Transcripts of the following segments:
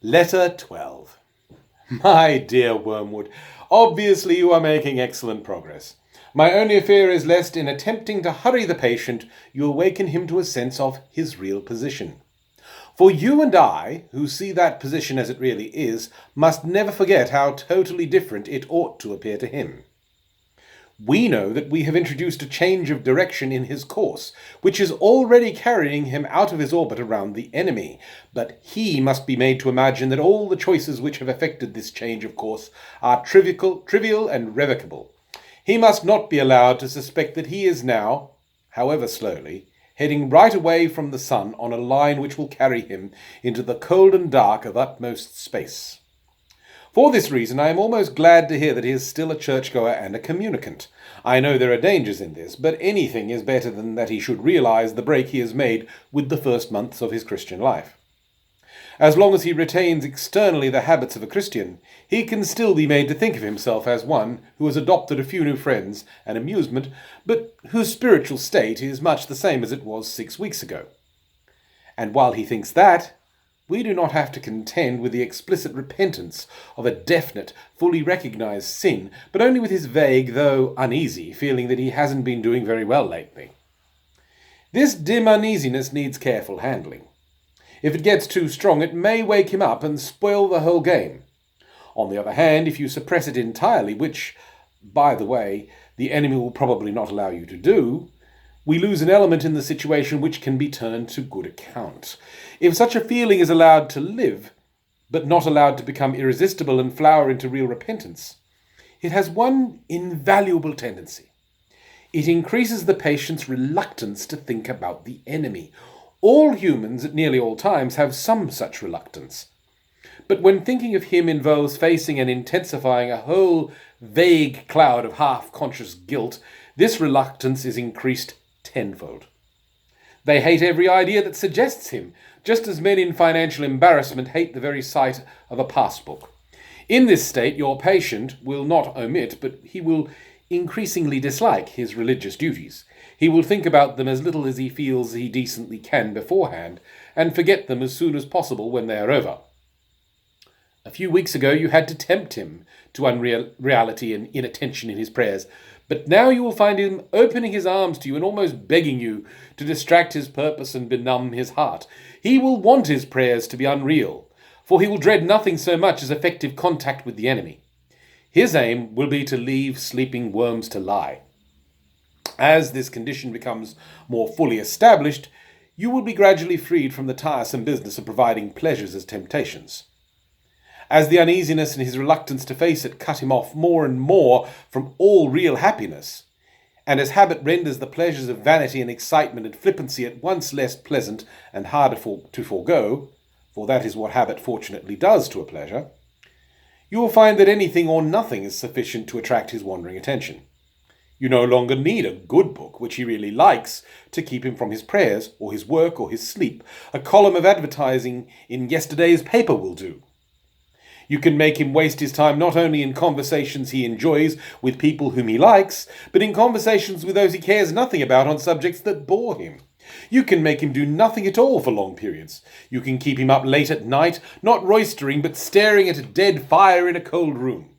Letter 12. My dear Wormwood, obviously you are making excellent progress. My only fear is lest in attempting to hurry the patient, you awaken him to a sense of his real position. For you and I, who see that position as it really is, must never forget how totally different it ought to appear to him. We know that we have introduced a change of direction in his course, which is already carrying him out of his orbit around the enemy, but he must be made to imagine that all the choices which have effected this change of course are trivial and revocable. He must not be allowed to suspect that he is now, however slowly, heading right away from the sun on a line which will carry him into the cold and dark of utmost space. For this reason, I am almost glad to hear that he is still a churchgoer and a communicant. I know there are dangers in this, but anything is better than that he should realize the break he has made with the first months of his Christian life. As long as he retains externally the habits of a Christian, he can still be made to think of himself as one who has adopted a few new friends and amusement, but whose spiritual state is much the same as it was 6 weeks ago. And while he thinks that, we do not have to contend with the explicit repentance of a definite, fully recognized sin, but only with his vague, though uneasy, feeling that he hasn't been doing very well lately. This dim uneasiness needs careful handling. If it gets too strong, it may wake him up and spoil the whole game. On the other hand, if you suppress it entirely, which, by the way, the enemy will probably not allow you to do, we lose an element in the situation which can be turned to good account. If such a feeling is allowed to live, but not allowed to become irresistible and flower into real repentance, it has one invaluable tendency. It increases the patient's reluctance to think about the enemy. All humans at nearly all times have some such reluctance. But when thinking of him involves facing and intensifying a whole vague cloud of half-conscious guilt, this reluctance is increased tenfold. They hate every idea that suggests him, just as men in financial embarrassment hate the very sight of a passbook. In this state, your patient will not omit, but he will increasingly dislike his religious duties. He will think about them as little as he feels he decently can beforehand, and forget them as soon as possible when they are over. A few weeks ago you had to tempt him to unreality and inattention in his prayers, but now you will find him opening his arms to you and almost begging you to distract his purpose and benumb his heart. He will want his prayers to be unreal, for he will dread nothing so much as effective contact with the enemy. His aim will be to leave sleeping worms to lie. As this condition becomes more fully established, you will be gradually freed from the tiresome business of providing pleasures as temptations. As the uneasiness and his reluctance to face it cut him off more and more from all real happiness, and as habit renders the pleasures of vanity and excitement and flippancy at once less pleasant and harder to forego, for that is what habit fortunately does to a pleasure, you will find that anything or nothing is sufficient to attract his wandering attention. You no longer need a good book, which he really likes, to keep him from his prayers, or his work, or his sleep. A column of advertising in yesterday's paper will do. You can make him waste his time not only in conversations he enjoys with people whom he likes, but in conversations with those he cares nothing about on subjects that bore him. You can make him do nothing at all for long periods. You can keep him up late at night, not roistering, but staring at a dead fire in a cold room.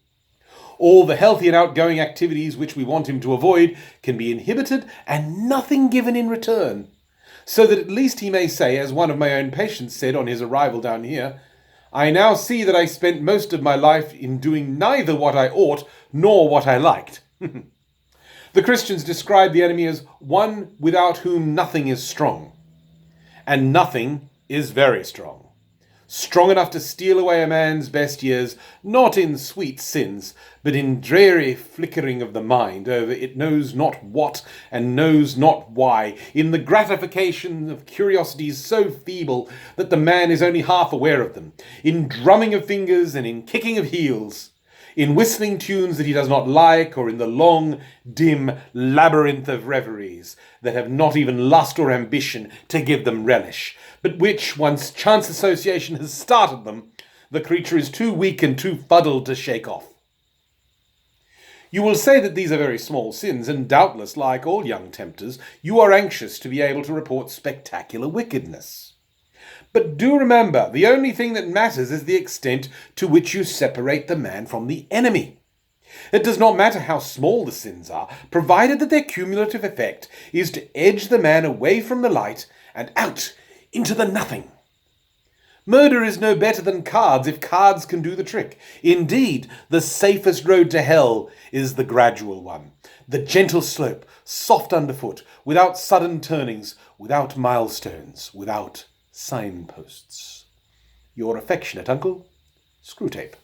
All the healthy and outgoing activities which we want him to avoid can be inhibited and nothing given in return, so that at least he may say, as one of my own patients said on his arrival down here, "I now see that I spent most of my life in doing neither what I ought nor what I liked." The Christians describe the enemy as one without whom nothing is strong. And nothing is very strong. Strong enough to steal away a man's best years, not in sweet sins, but in dreary flickering of the mind over it knows not what and knows not why, in the gratification of curiosities so feeble that the man is only half aware of them, in drumming of fingers and in kicking of heels, in whistling tunes that he does not like, or in the long, dim labyrinth of reveries that have not even lust or ambition to give them relish, but which, once chance association has started them, the creature is too weak and too fuddled to shake off. You will say that these are very small sins, and doubtless, like all young tempters, you are anxious to be able to report spectacular wickedness. But do remember, the only thing that matters is the extent to which you separate the man from the enemy. It does not matter how small the sins are, provided that their cumulative effect is to edge the man away from the light and out into the nothing. Murder is no better than cards if cards can do the trick. Indeed, the safest road to hell is the gradual one. The gentle slope, soft underfoot, without sudden turnings, without milestones, without signposts. Your affectionate uncle, Screwtape.